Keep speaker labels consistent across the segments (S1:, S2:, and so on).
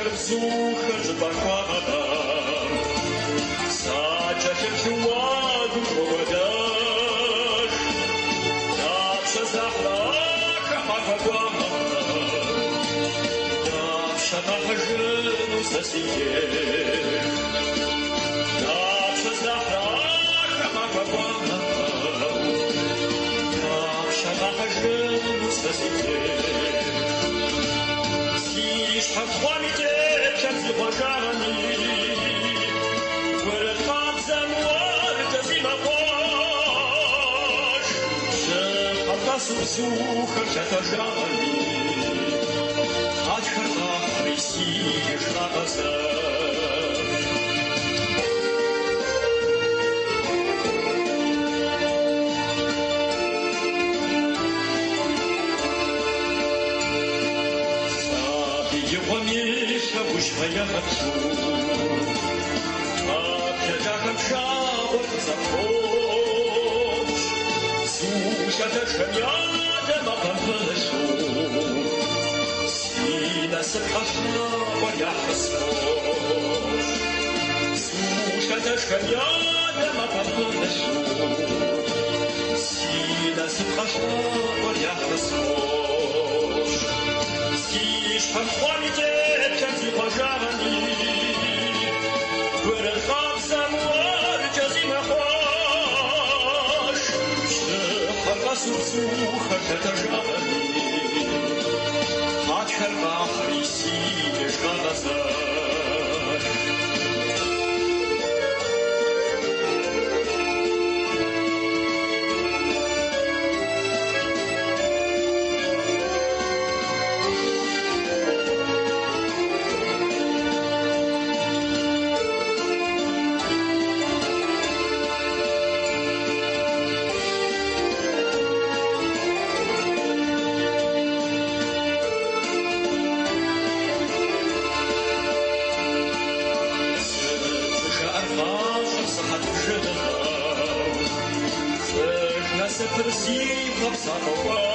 S1: besucher zbakładam. Zaczepiem się ładu pogodasz, zawsze zachlaka magłam, zawsze na hajżenu zasijesz, zawsze zachlaka magłam, zawsze na hajżenu zasijesz. Слишком хвалите, как зубожани, вырывать за море, да зимовож, что отдасу сухо, это жани, от харта присидишь на базар. Его миша вышла отцу, а пятаком шабок захочь, слушать шамядом обмашу, сина сапашна бояха скоч, слушать шамядом обмашу, сина сапашна бояха скоч. Слишком хвалите, как зубожани, вырывать за море, да зимовож, что отдасу сухо, это жани, от харта присидишь на базар. Красиво запахал,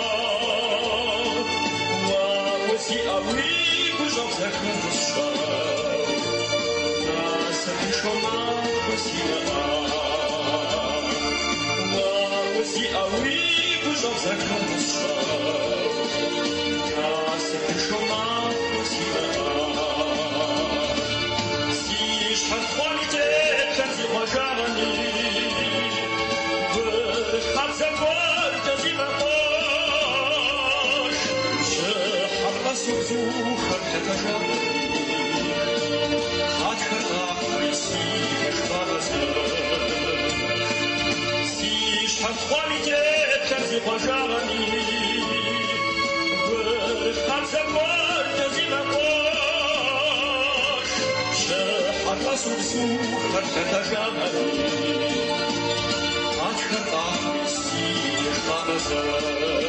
S1: лавоси авлику завзахнушал, нас пришла косила, лавоси авлику завзахнушал, нас пришла косила. Слишком хвалите, как зубожани, от забор до зимовож, что отдасу сухо, это жани, от харта присидишь на базар. Слишком хвалите, как зубожани, от забор до зимовож, что отдасу сухо, это жани, от харта присидишь на базар.